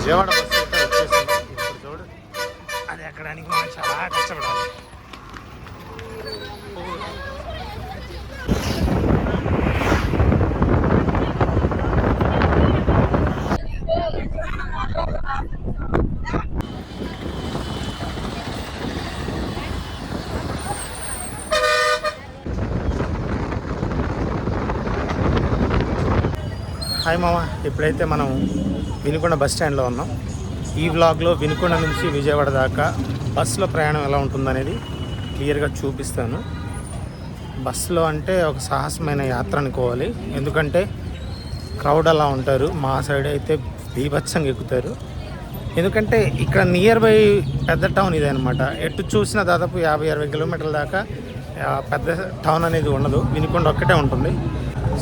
Vijayawada bus అయితే వచ్చేసింది. ఇప్పుడు చూడు, అది ఎక్కడానికి మనం చాలా కష్టపడాలి. హాయ్ మామ, ఇప్పుడైతే మనం వినుకొండ బస్ స్టాండ్లో ఉన్నాం. ఈ వ్లాగ్లో వినుకొండ నుంచి విజయవాడ దాకా బస్సులో ప్రయాణం ఎలా ఉంటుందనేది క్లియర్గా చూపిస్తాను. బస్సులో అంటే ఒక సాహసమైన యాత్ర అనుకోవాలి, ఎందుకంటే క్రౌడ్ అలా ఉంటారు. మా సైడ్ అయితే బీభత్సంగా ఎక్కుతారు, ఎందుకంటే ఇక్కడ నియర్ బై పెద్ద టౌన్ ఇదే అనమాట. ఎటు చూసినా దాదాపు 50-60 కిలోమీటర్ల దాకా పెద్ద టౌన్ అనేది ఉండదు, వినుకొండ ఒక్కటే ఉంటుంది.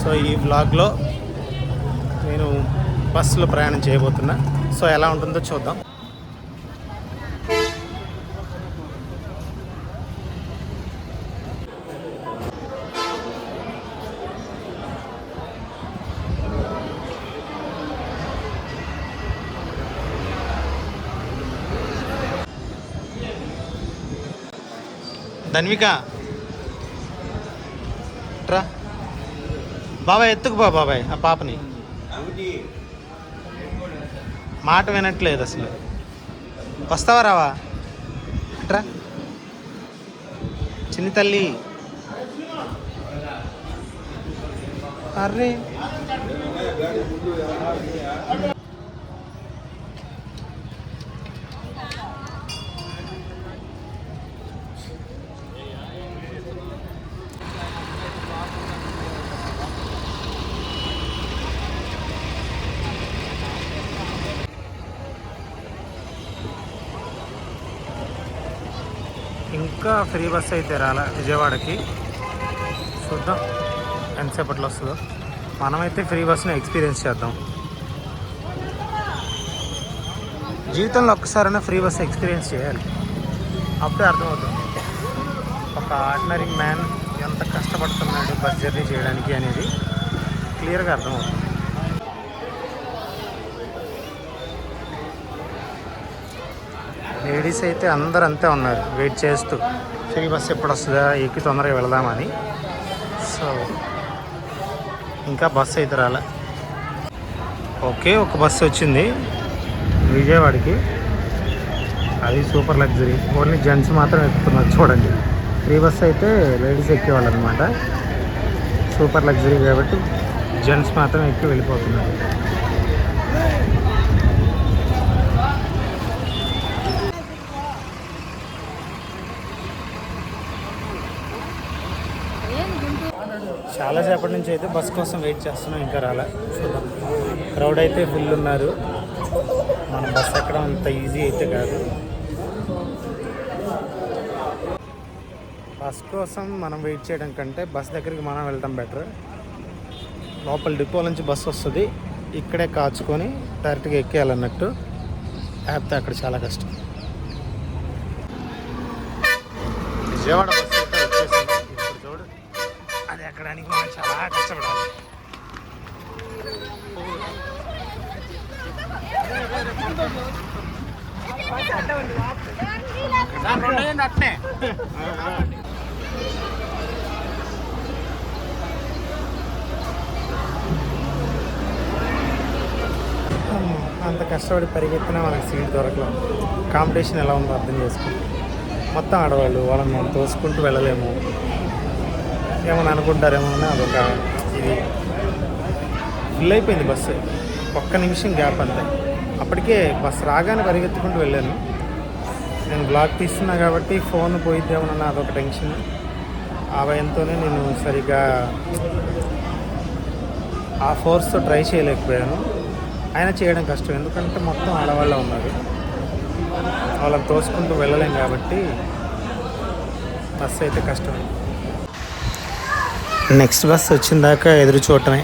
సో ఈ వ్లాగ్లో నేను బస్సులో ప్రయాణం చేయబోతున్నా. సో ఎలా ఉంటుందో చూద్దాం. ధన్విక ట్రా బాబాయ్, ఎత్తుకు బాబాయ్ ఆ పాపని. మాట వినట్లేదు అసలు. వస్తావా రావా? ట్రా చిన్ని తల్లి. అర్రే ఇంకా ఫ్రీ బస్ అయితే రాలా విజయవాడకి. చూద్దాం ఎంతసేపట్లో వస్తుందో. మనమైతే ఫ్రీ బస్ని ఎక్స్పీరియన్స్ చేద్దాం. జీవితంలో ఒక్కసారైనా ఫ్రీ బస్ ఎక్స్పీరియన్స్ చేయాలి, అప్పుడే అర్థమవుతుంది ఒక ఆర్డినరీ మ్యాన్ ఎంత కష్టపడుతున్నాడు బస్ జర్నీ చేయడానికి అనేది క్లియర్గా అర్థమవుతుంది. లేడీస్ అయితే అందరూ అంతే ఉన్నారు, వెయిట్ చేస్తూ ఫ్రీ బస్ ఎప్పుడు వస్తుందా, ఎక్కి తొందరగా వెళదామని. సో ఇంకా బస్సు అయితే రాలే. ఓకే, ఒక బస్సు వచ్చింది విజయవాడకి, అది సూపర్ లగ్జరీ. ఓన్లీ జెంట్స్ మాత్రం ఎక్కుతున్నారు చూడండి. ఫ్రీ బస్ అయితే లేడీస్ ఎక్కేవాళ్ళు అనమాట. సూపర్ లగ్జరీ కాబట్టి జెంట్స్ మాత్రం ఎక్కి వెళ్ళిపోతున్నారు. చాలాసేపటి నుంచి అయితే బస్ కోసం వెయిట్ చేస్తున్నాం, ఇంకా రాలే. చూద్దాం. క్రౌడ్ అయితే ఫుల్ ఉన్నారు. మన బస్ ఎక్కడం అంత ఈజీ అయితే కాదు. బస్ కోసం మనం వెయిట్ చేయడం కంటే బస్ దగ్గరికి మనం వెళ్ళడం బెటర్. లోపల డిపో నుంచి బస్సు వస్తుంది, ఇక్కడే కాచుకొని డైరెక్ట్గా ఎక్కేయాలన్నట్టు. లేకపోతే అక్కడ చాలా కష్టం. విజయవాడ బస్సు అయితే వచ్చేసింది. ఇప్పుడు చూడు, అది ఎక్కడానికి మనం చాలా కష్టపడాలి. అట్నే అంత కష్టపడి పరిగెత్తినా మనకు సీట్ దొరకలేదు. కాంపిటీషన్ ఎలా ఉందో అర్థం చేసుకుంటాం. మొత్తం ఆడవాళ్ళు, వాళ్ళని మనం తోసుకుంటూ వెళ్ళలేము. ఏమని అనుకుంటారేమో అని అదొక ఇది. ఫుల్ అయిపోయింది బస్సు, ఒక్క నిమిషం గ్యాప్ అంతే. అప్పటికే బస్సు రాగానే పరిగెత్తుకుంటూ వెళ్ళాను. నేను బ్లాగ్ తీస్తున్నా కాబట్టి ఫోన్ పోయిద్దామన్న అదొక టెన్షన్. ఆ భయంతోనే నేను సరిగ్గా ఆ ఫోర్స్తో ట్రై చేయలేకపోయాను. అయినా చేయడం కష్టం, ఎందుకంటే మొత్తం ఆడవాళ్ళే ఉన్నారు. వాళ్ళని తోసుకుంటూ వెళ్ళలేం కాబట్టి బస్సు అయితే కష్టమే. నెక్స్ట్ బస్సు వచ్చిందాక ఎదురు చూడటమే.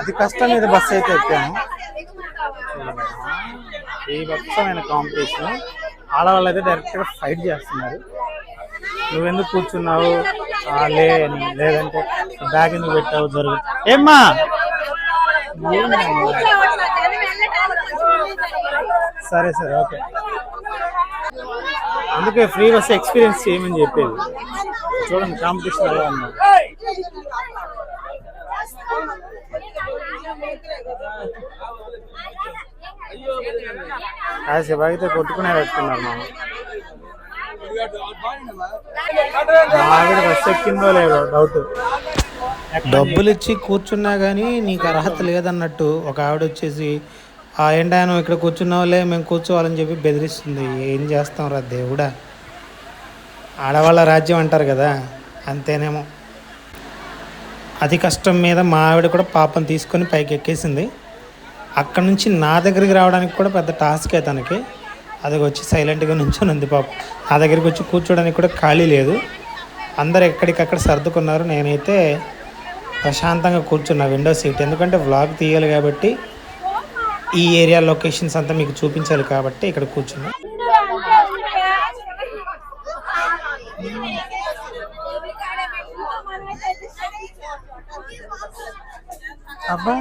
అది కష్టం మీద బస్సు అయితే ఎక్కాను. ఈ బస్సమైన కాంపిటీషన్ ఆడవాళ్ళు అయితే డైరెక్ట్గా ఫైట్ చేస్తున్నారు. నువ్వెందుకు కూర్చున్నావు, లేదంటే బ్యాగ్ ఎందుకు పెట్టావు జరుగు ఏమ్మా సరే సరే ఓకే. అందుకే ఫ్రీ బస్ ఎక్స్పీరియన్స్ చేయమని చెప్పేది. చూడండి కాంపిటీషన్ ఎలా ఉన్నా. కాసేపు అయితే కొట్టుకునే పెట్టుకున్నారు మా ఆవిడ బస్ ఎక్కిందో లేదో డౌట్. డబ్బులు ఇచ్చి కూర్చున్నా కానీ నీకు అర్హత లేదన్నట్టు ఒక ఆవిడ వచ్చేసి ఏంటా నువ్వు ఇక్కడ కూర్చున్నావులే మేము కూర్చోవాలని చెప్పి బెదిరిస్తుంది. ఏం చేస్తాం రా దేవుడా, ఆడవాళ్ళ రాజ్యం అంటారు కదా, అంతేనేమో. అతి కష్టం మీద మా ఆవిడ కూడా పాపం తీసుకొని పైకి ఎక్కేసింది. అక్కడ నుంచి నా దగ్గరికి రావడానికి కూడా పెద్ద టాస్కే తనకి. అది వచ్చి సైలెంట్గా నుంచొని ఉంది పాపం. నా దగ్గరికి వచ్చి కూర్చోడానికి కూడా ఖాళీ లేదు. అందరు ఎక్కడికక్కడ సర్దుకున్నారు. నేనైతే ప్రశాంతంగా కూర్చున్నా విండో సీట్. ఎందుకంటే వ్లాగ్ తీయాలి కాబట్టి, ఈ ఏరియా లొకేషన్స్ అంతా మీకు చూపించాలి కాబట్టి ఇక్కడ కూర్చున్నా. అబ్బా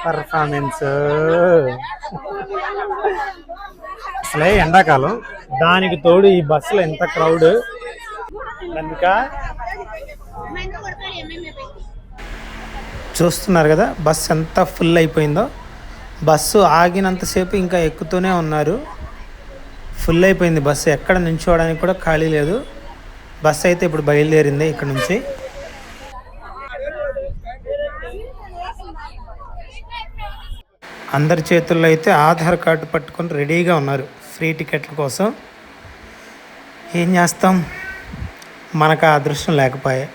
పర్ఫార్మెన్స్ అసలే ఎండాకాలం, దానికి తోడు ఈ బస్సులో ఎంత క్రౌడ్. కనుక చూస్తున్నారు కదా బస్సు ఎంత ఫుల్ అయిపోయిందో. బస్సు ఆగినంతసేపు ఇంకా ఎక్కుతూనే ఉన్నారు. ఫుల్ అయిపోయింది బస్సు, ఎక్కడ నించోవడానికి కూడా ఖాళీ లేదు. బస్సు అయితే ఇప్పుడు బయలుదేరింది ఇక్కడ నుంచి. అందరి చేతుల్లో అయితే ఆధార్ కార్డు పట్టుకొని రెడీగా ఉన్నారు ఫ్రీ టికెట్ల కోసం. ఏం చేస్తాం, మనకు ఆ అదృష్టం లేకపోయా.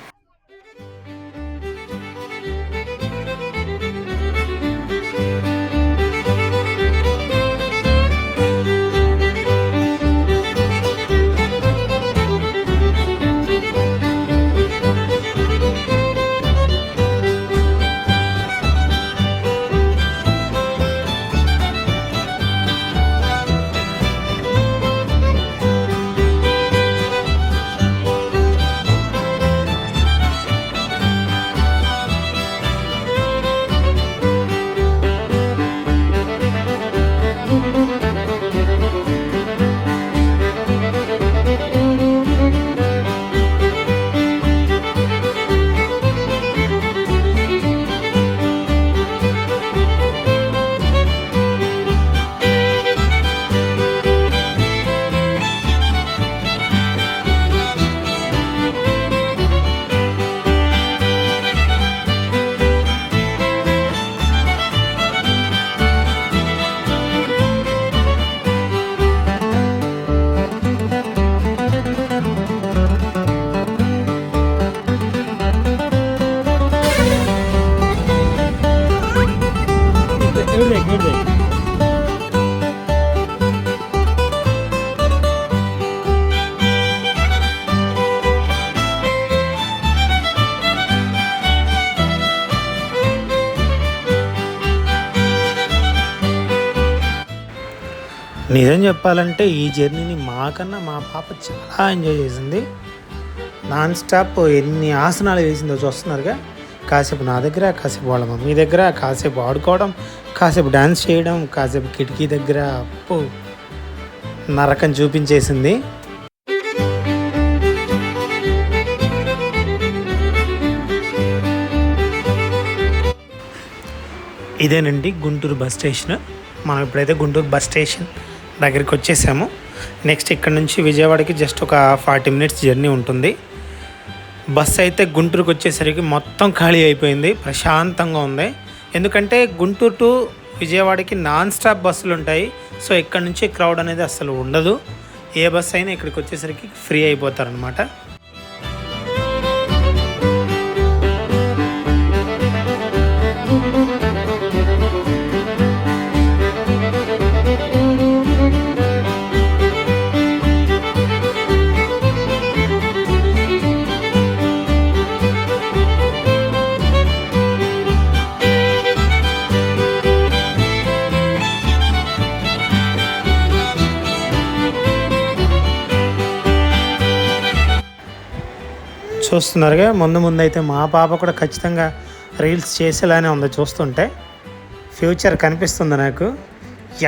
నిజం చెప్పాలంటే ఈ జర్నీని మాకన్నా మా పాప చాలా ఎంజాయ్ చేసింది. నాన్ స్టాప్ ఎన్ని ఆసనాలు వేసిందో చూస్తున్నారుగా. కాసేపు నా దగ్గర, కాసేపు వాళ్ళ మమ్మీ దగ్గర, కాసేపు ఆడుకోవడం, కాసేపు డ్యాన్స్ చేయడం, కాసేపు కిటికీ దగ్గర. అప్పు నరకం చూపించేసింది. ఇదేనండి గుంటూరు బస్ స్టేషన్. మనం ఇప్పుడైతే గుంటూరు బస్ స్టేషన్ దగ్గరికి వచ్చేసాము. నెక్స్ట్ ఇక్కడ నుంచి విజయవాడకి జస్ట్ ఒక 40 మినిట్స్ జర్నీ ఉంటుంది. బస్సు అయితే గుంటూరుకు వచ్చేసరికి మొత్తం ఖాళీ అయిపోయింది, ప్రశాంతంగా ఉంది. ఎందుకంటే గుంటూరు టు విజయవాడకి నాన్ స్టాప్ బస్సులు ఉంటాయి. సో ఇక్కడ నుంచి క్రౌడ్ అనేది అసలు ఉండదు. ఏ బస్సు అయినా ఇక్కడికి వచ్చేసరికి ఫ్రీ అయిపోతారనమాట. చూస్తున్నారుగా ముందు ముందు అయితే మా పాప కూడా ఖచ్చితంగా రీల్స్ చేసేలానే ఉంది. చూస్తుంటే ఫ్యూచర్ కనిపిస్తుంది నాకు.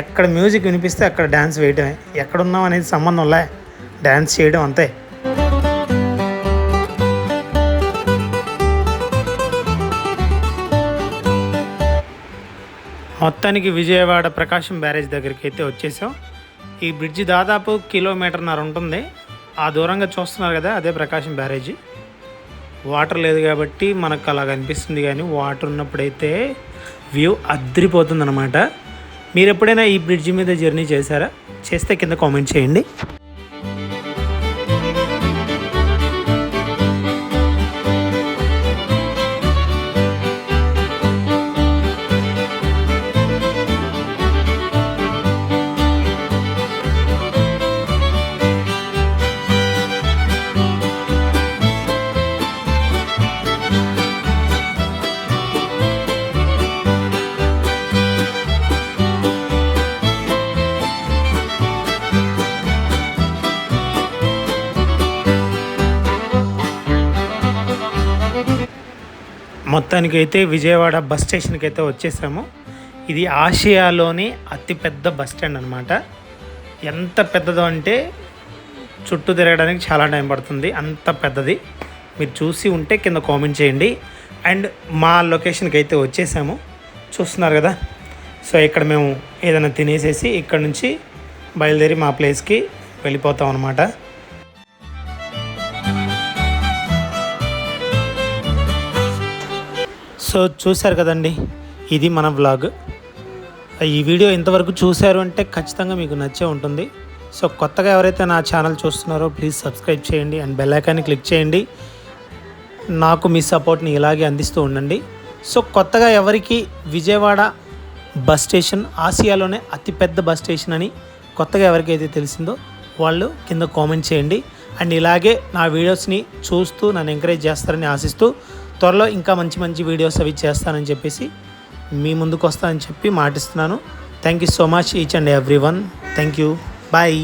ఎక్కడ మ్యూజిక్ వినిపిస్తే అక్కడ డ్యాన్స్ వేయడమే, ఎక్కడున్నాం అనేది సంబంధంలే, డ్యాన్స్ చేయడం అంతే. మొత్తానికి విజయవాడ ప్రకాశం బ్యారేజ్ దగ్గరికి అయితే వచ్చేసాం. ఈ బ్రిడ్జి దాదాపు 1.5 కిలోమీటర్ ఉంటుంది. ఆ దూరంగా చూస్తున్నారు కదా, అదే ప్రకాశం బ్యారేజీ. వాటర్ లేదు కాబట్టి మనకు అలా కనిపిస్తుంది, కానీ వాటర్ ఉన్నప్పుడైతే వ్యూ అద్దరిపోతుంది అనమాట. మీరు ఎప్పుడైనా ఈ బ్రిడ్జి మీద జర్నీ చేశారా? చేస్తే కింద కామెంట్ చేయండి. మొత్తానికైతే విజయవాడ బస్ స్టేషన్కి అయితే వచ్చేసాము. ఇది ఆసియాలోని అతిపెద్ద బస్ స్టాండ్ అనమాట. ఎంత పెద్దదో అంటే చుట్టూ తిరగడానికి చాలా టైం పడుతుంది, అంత పెద్దది. మీరు చూసి ఉంటే కింద కామెంట్ చేయండి. అండ్ మా లొకేషన్కి అయితే వచ్చేసాము, చూస్తున్నారు కదా. సో ఇక్కడ మేము ఏదైనా తినేసేసి ఇక్కడ నుంచి బయలుదేరి మా ప్లేస్కి వెళ్ళిపోతాం అనమాట. సో చూశారు కదండి, ఇది మన వ్లాగ్. ఈ వీడియో ఇంతవరకు చూశారు అంటే ఖచ్చితంగా మీకు నచ్చే ఉంటుంది. సో కొత్తగా ఎవరైతే నా ఛానల్ చూస్తున్నారో ప్లీజ్ సబ్స్క్రైబ్ చేయండి అండ్ బెల్ ఐకాన్ని క్లిక్ చేయండి. నాకు మీ సపోర్ట్ని ఇలాగే అందిస్తూ ఉండండి. సో కొత్తగా ఎవరికి విజయవాడ బస్ స్టేషన్ ఆసియాలోనే అతిపెద్ద బస్ స్టేషన్ అని కొత్తగా ఎవరికైతే తెలిసిందో వాళ్ళు కింద కామెంట్ చేయండి. అండ్ ఇలాగే నా వీడియోస్ని చూస్తూ నన్ను ఎంకరేజ్ చేస్తారని ఆశిస్తూ త్వరలో ఇంకా మంచి మంచి వీడియోస్ అవి చేస్తానని చెప్పేసి మీ ముందుకు వస్తానని చెప్పి మాటిస్తున్నాను. Thank you so much each and every one. Thank you. Bye.